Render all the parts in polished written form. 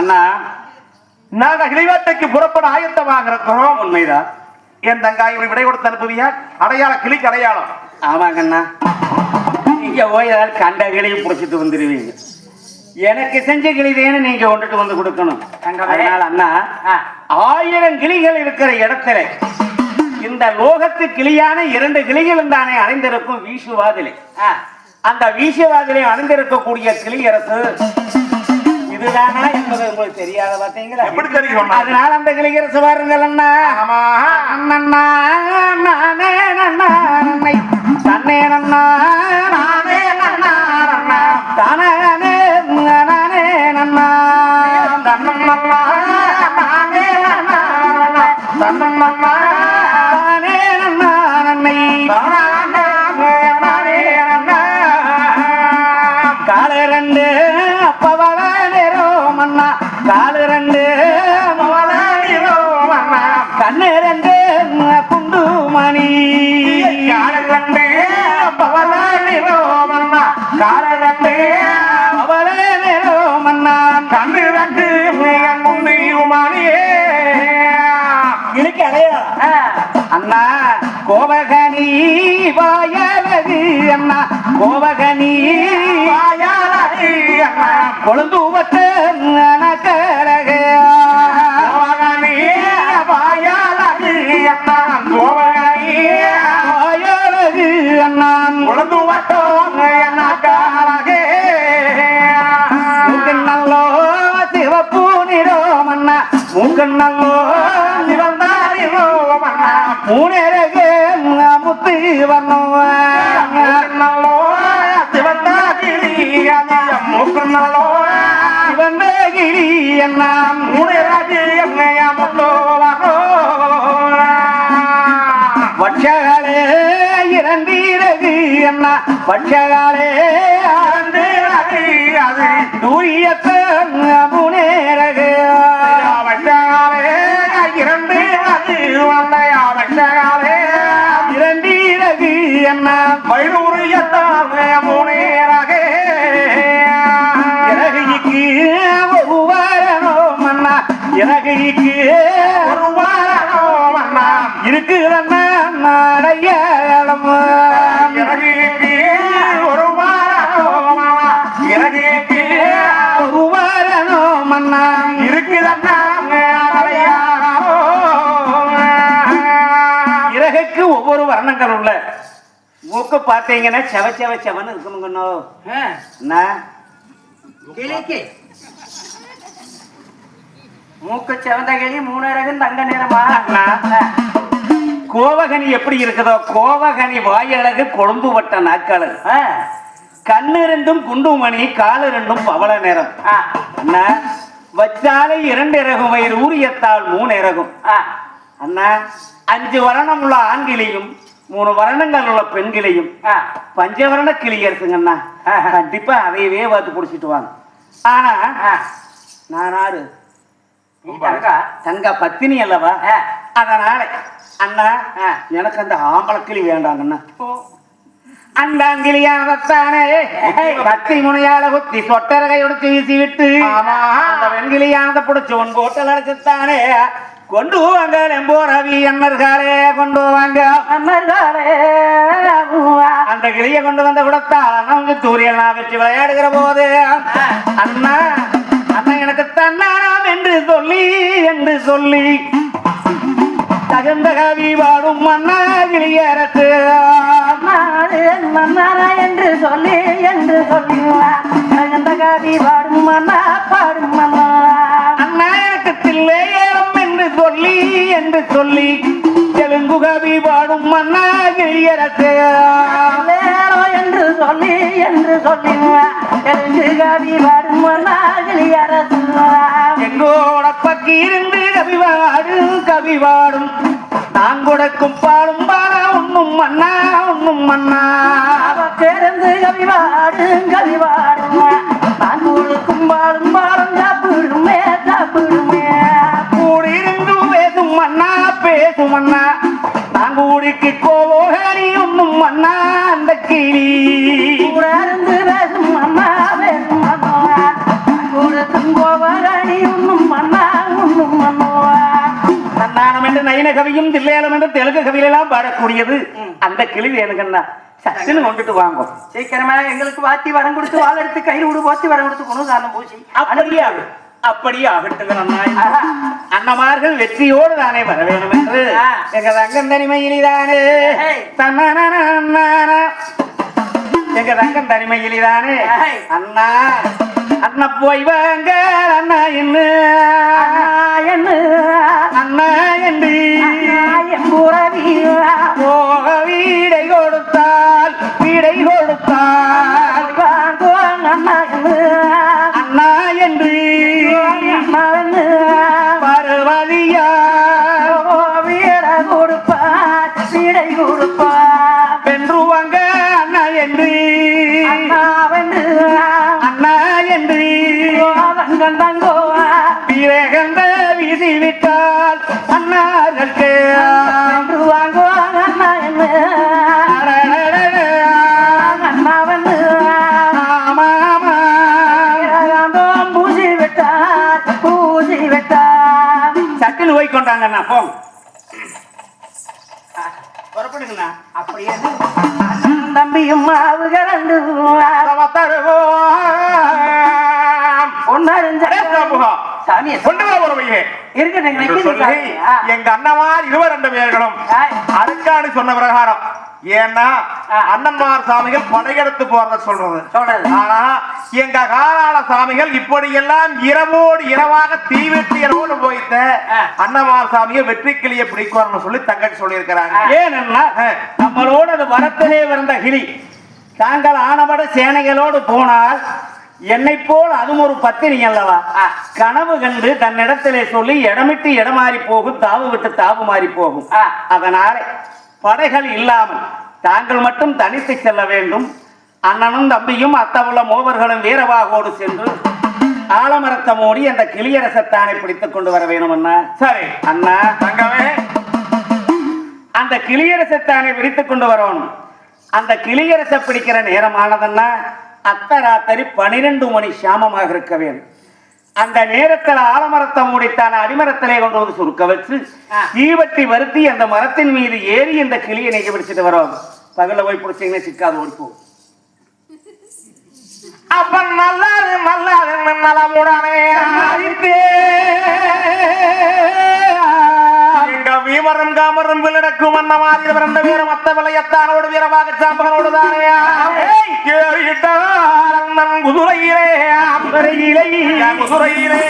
அண்ணா நாங்க கிளிவேட்டைக்கு புறப்பட ஆயத்தமாக இருக்கிறோம். உண்மைதான். என் தங்காய் விடை கொடுத்து அனுப்புவியா? அடையாளம் கிளிக்கு அடையாளம். ஆமாங்கண்ணா. நீங்க ஓயால் கண்ட கிளியும் புடிச்சிட்டு வந்துருவீங்க. எனக்கு செஞ்ச கிளிதேன்னு நீங்க கொண்டுட்டு வந்து கொடுக்கணும். அதனால அண்ணா 1000 கிளிகள் இருக்கிற இடத்துல இந்த லோகத்து கிளியான 2 கிளிகளும் தானே அணிந்திருக்கும் வீசுவாதிலே. அந்த வீசுவாதிலே அணிந்திருக்கக்கூடிய கிளியரசு இதுதானா என்பது உங்களுக்கு தெரியாத பார்த்தீங்களா? எப்படி தெரியும்? அதனால அந்த கிளியரசு பாருங்கள் அண்ணா. அண்ணா நானே நன்னா நன்னை தன்னே நன்னா நானே நன்னா நன்னா தானே நானே நன்னா தன்னம் நன்னா நானே நன்னா நன்னா தன்னம் நன்னா தானே நன்னா நன்னை தானே நானே நன்னா கால 2 அப்பவள நேரம் அண்ணா கால 2 மவள நேரம் அண்ணா கண்ணு 2 குண்டு மணி கால 2 அப்பவள நேரம் அண்ணா கால 2 மவள நேரம் அண்ணா கண்ணு 2 குண்டு மணி இருக்கு அடையா அண்ணா கோவகனி வாயலகு அண்ணா கோவகனி வாயலகு அண்ணா கொழுந்து வட்ட நகரக கோவகனி வாயலகு அண்ணா கோவகனி வாயலகு அண்ணா கொழுந்து வட்ட நகரக மூக்கண்ணல்லோ சிவப்பு நிறம் அண்ணா மூக்கண்ணல்லோ சிவந்தாரிரோ அண்ணா மூணரகு முத்து வர்ணம் நல்லோ சிவந்தாகிரி மூக்கண்ணல்லோ சிவந்தகிரி அண்ணா மூணரகு எங்கையா முத்தோ வர்ணோ வட்சகாலே 2 இறகு அண்ணா வட்சகாலே 2 இறகு அது தூயத்த மூணரகு வட்சகாலே 2 இறகு வந்தையா வட்சகாலே 2 இறகு அண்ணா வைரூரியத்தாங்க மூணரகு இறகுக்கு ஒரு வாரணம் அண்ணா இறகுக்கு ஒரு வாரணம் அண்ணா இருக்குதண்ணா அடையாளம் இறகுக்கு ஒரு வாரணம் இறகுக்கு ஒரு வாரணம் அண்ணா இருக்குதண்ணா அடையாளம் இறகுக்கு ஒவ்வொரு வர்ணங்கள் உள்ள மூக்கு பார்த்தீங்கன்னா செவ செவ செவன்னு இருக்கணுங்கண்ணோ. கிளிக்கு மூக்கு செவந்த கிளி 3 இறகு தங்க நிறமா. கோவகனி எப்படி இருக்குதோ கோவகனி வாயழகு கொழுந்து வட்ட நாக்களு கண்ணு 2 குண்டுமணி காலு 2 பவள நிறம் அண்ணா வச்சாலை 2 இறகும் வயிறு ஊரியத்தால் 3 இறகும் அண்ணா 5 வரணம் உள்ள ஆண்கிளியும் 3 வரணங்கள் உள்ள பெண்கிளையும் பஞ்சவரண கிளியரசுங்கண்ணா. கண்டிப்பா அதையவே பார்த்து பிடிச்சிட்டு வாங்க. ஆனா நான் ஆடு தங்க பத்தினி அல்லவா? அதனால அண்ணா எனக்கு அந்த ஆம்பளை கிளி வேண்டாங்கண்ணா. அண்டாங்கிளியானத்தானே கத்தி முனையால குத்தி சொட்டரகை உடுத்து வீசி விட்டு அந்த வெண்கிளியானதை பிடிச்சு உன் கோட்டல் அடைச்சுத்தானே கொண்டு வாங்க நெம்போரவி அண்ணர்களே கொண்டு வாங்க அண்ணர்களே. அந்த கிளியை கொண்டு வந்த கூடத்தான் அவங்க சூரியனா வச்சு விளையாடுகிற போது அண்ணா அண்ணா எனக்கு தன்னாராம் என்று சொல்லி தகுந்த கவி பாடும் மன்னா கிளியரசு மன்னாரா என்று சொல்லி தகுந்த கவி பாடும் மன்னா பாடும் மன்னா அண்ணா எனக்கு தில்லையேரம் என்று சொல்லி தெலுங்கு கவி பாடும் மன்னா கிளியரசு என்று சொல்லி தெலுங்கு கவி பாடும் மன்னா கிளியரசு எங்கோட பக்கி இருந்து கவி பாடும் நான் கொடுக்கும் பாடும் பாட உண்ணும் மன்னா சேர்ந்து கவி பாடும் நான் கொடுக்கும் பாடும் பாடம் சாப்பிடுமே கூடியிருந்து பேசும் மன்னா நான் கூடிக்கு கோவோகரி உண்ணும் மன்னா அந்த கிளி பேசும் மன்னா கொடுக்கும் கோவகரி சந்தானம் என்று நயன கவியும் தில்லையாளம் என்று தெலுங்கு கவியிலெல்லாம் பாடக்கூடியது அந்த கிளி வேணுங்கண்ணா. சட்டுன்னு கொண்டுட்டு வாங்க. சீக்கிரமா எங்களுக்கு வாத்தி வரம் கொடுத்து வாழ எடுத்து கையில் விடு போத்தி வரம் கொடுத்து கொண்டு காரணம் பூசி. அப்படியே ஆகட்டுங்கள் அண்ணா. அண்ணமார்கள் வெற்றியோடு தானே வர வேணும் என்று எங்க ரங்கம் தனிமையில்தானே எங்க ரங்கம் தனிமையில்தானே அண்ணா அண்ணா போய் வாங்க அண்ணா என்ன அண்ணா என்று போக வீடை கொடுத்தால் வீடை கொடுத்தால் அண்ணா என்று பரவதியா வீட கொடுப்பார் வீடை கொடுப்பார் வென்றுவாங்க அண்ணா என்று அண்ணா என்று விவேகந்த வீசி விட்டால் அண்ணாருக்கு வாங்குவாங்க அண்ணா என்ன பூசி விட்டார் பூசி விட்டார் சட்டில் போய் கொண்டாங்கண்ணா போ புறப்படுங்கண்ணா. அப்படியே தம்பியும் மாவு கலந்து எங்க அண்ணமார் 22 பேர்களும் அதுக்கான சொன்ன பிரகாரம் ஏன்னா அண்ணன்மார் சாமிகள் படையெடுத்து போறத சொல்றது. ஆனா எங்க காலாள சாமிகள் இப்படியெல்லாம் இரவோடு இரவாக தீவிரத்தோடு போயிட்ட அண்ணன்மார் சாமிகள் வெற்றி கிளியை பிடிக்குவார்னு சொல்லி தங்கச்சி சொல்லி இருக்கிறாங்க. ஏன்னா நம்மளோட அது வரத்திலே வந்த கிளி தாங்கள் ஆனபட சேனைகளோடு போனால் என்னை போல் அதுவும் ஒரு பத்தினி அல்லவா கனவு கண்டு தன்னிடத்திலே சொல்லி இடமிட்டு இடமாறி போகும் தாவு விட்டு தாவு மாறி போகும். அதனால படைகள் இல்லாமல் தாங்கள் மட்டும் தனித்து செல்ல வேண்டும். அண்ணனும் தம்பியும் அத்தவுள்ள மூவர்களும் வீரவாகோடு சென்று ஆலமரத்தை மூடி அந்த கிளியரசத்தானை பிடித்துக் கொண்டு வர வேணும் அண்ணா. சரி அண்ணா தங்கவே அந்த கிளியரசத்தானை பிடித்துக் கொண்டு வரணும். அந்த கிளியரசை பிடிக்கிற நேரமானதுன்னா அத்தராத்திரி 12 மணி சாமமாக இருக்க வேண்டும். அந்த நேரத்தில் ஆலமரத்தை மூடித்தான அடிமரத்திலே கொண்டு வந்து சுருக்க வச்சு தீவட்டி வருத்தி அந்த மரத்தின் மீது ஏறி இந்த கிளியை நெய்ய பிடிச்சிட்டு வரும். பகல போய் பிடிச்சிங்கன்னா சிக்காது ஓடிப்போம். அப்ப நல்லாது நல்லாது நலமுடனே வீமரம் காமரம் வில்லடக்கும் அண்ண மாதிரி பிறந்த வீர மத்த விளையத்தானோடு வீரமாக சாம்பகனோடு தானே குதிரையிலே குதிரையிலே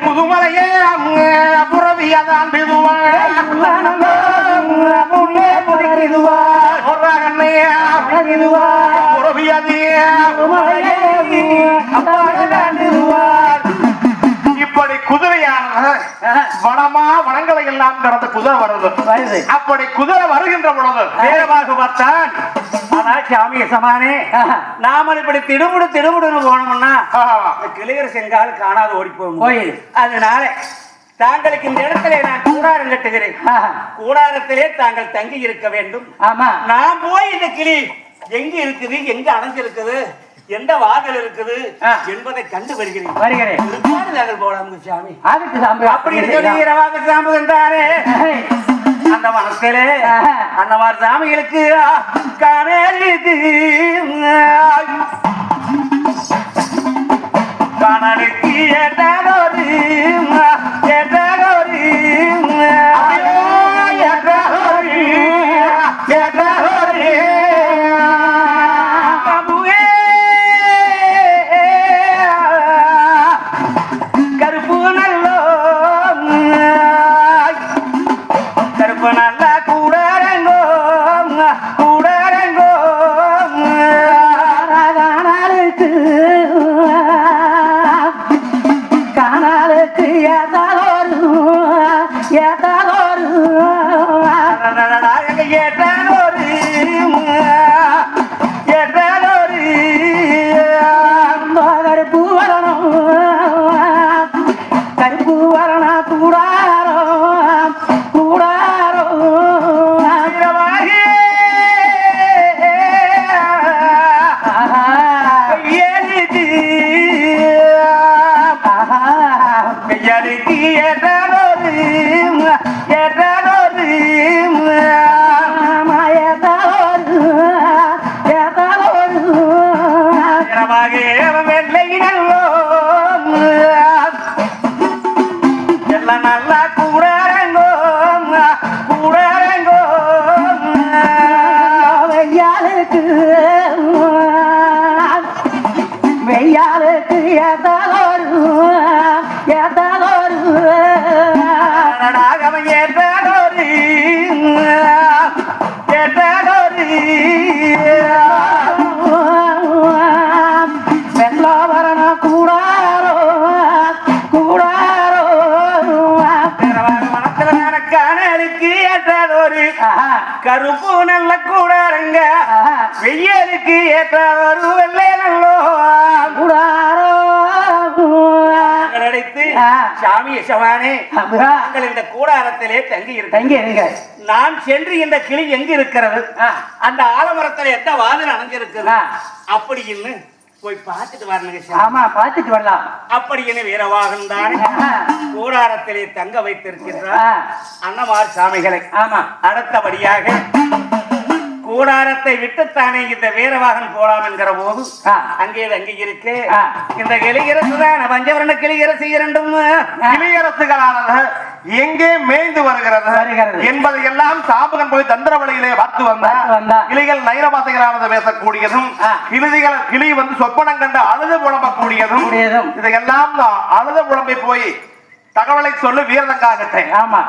முதுமலையே புறவியதான் இப்படி குதிரையானது வனமா வனங்களை எல்லாம் கடந்த குதிரை வருது. அப்படி குதிரை வருகின்ற பொழுது வேகமாக பார்த்தான். சாமிய சமானே நாம இப்படி திடுமுடு திடுமுடுன்னு போனோம்னா கிளியர செங்கால் காணாது ஓடி போகும். அதனால தாங்களுக்கு இந்த இடத்துல நான் கூடாரம் கட்டுகிறேன். கூடாரத்திலே தாங்கள் தங்கி இருக்க வேண்டும். ஆமா நான் போய் இந்த கிளி எங்க இருக்குது எங்க அணைஞ்சிருக்குது எந்த வாதல் இருக்குது என்பதை கண்டு வருகிறேன் நாங்கள் போலாம் சாமி. அப்படி இரவாக சாம்பு என்றாரே அந்த மனத்திலே அந்த மாதிரி சாமிகளுக்கு காணலுக்கு காணலுக்கு ஏற்றாதோரு ஏற்றாதோரு ஏற்றாதோரு ஏற்றாதோரு கருப்பு நல்லோ கருப்பு நல்லா கூடரங்கோ கூடரங்கோ காணலுக்கு ஏதாலோரு ஏதாலோரு ஏற்றானோரு ஏற்றானோரு கருப்பு வரணும் கருப்பு வரணா கூடாரோ கூடாரோ கையாளுக்கு ஏற்றானோரு ஏற்றானோரு வெள்ளை நல்லோ எல்லாம் நல்லா கூடாரங்கோ கூடாரங்கோ வெய்யாளுக்கு வெய்யாளுக்கு ஏதாலோரு ஏதாலோரு அவன் ஏற்றானோரு ஏற்றானோரு வெள்ளாவரண கூடாரோ கூடாரோ மனத்துல காணலுக்கு ஏற்றாதோரு கருப்பு நல்ல கூடாரங்க வெய்யலுக்கு ஏற்றாதோரு வெள்ளை நல்லோ கூடாரோ அழைத்து சாமி யசமானே நாங்கள் இந்த கூடாரத்திலே தங்கி தங்கி இருங்க. நான் சென்று இந்த கிளி எங்க இருக்கிறது அந்த ஆலமரத்துல எந்த வாதில் அணைஞ்சிருக்குது அப்படின்னு போய் பார்த்துட்டு வரணுங்க. ஆமா பார்த்துட்டு வரலாம். அப்படின்னு வீரவாகன் தானே கூடாரத்திலே தங்க வைத்திருக்கிறார் அன்னமார் சாமிகளை. ஆமா அடுத்தபடியாக கூடாரத்தை விட்டுத்தானே இந்த வீரவாகன் போலாம் என்கிற போது அங்கே தங்கி இருக்கு இந்த கிளிகரசு தான் பஞ்சவரண கிளிகரசு இரண்டும் கிளிகரசுகளானது எங்கே மேய்ந்து வருகிறது என்பதை எல்லாம் சாம்பகன் போய் தந்திர வழியிலே பார்த்து வந்தார். கிளிகள் நைரபாசைகளானது பேசக்கூடியதும் கிளி வந்து சொப்பனம் கண்டு அழுது புலம்பக்கூடியதும் இதையெல்லாம் அழுத புலம்பை போய் தகவலை சொல்லு வீரதங்காகட்டை.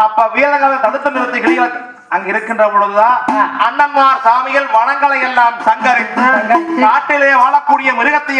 அப்ப வீரதங்காவை தடுத்து நிறுத்தி கிளிகள் அங்க இருக்கின்ற பொழுதுதான் அண்ணன்மார் சாமிகள் வனங்களை எல்லாம் சங்கரித்து காட்டிலே வாழக்கூடிய மிருகத்தை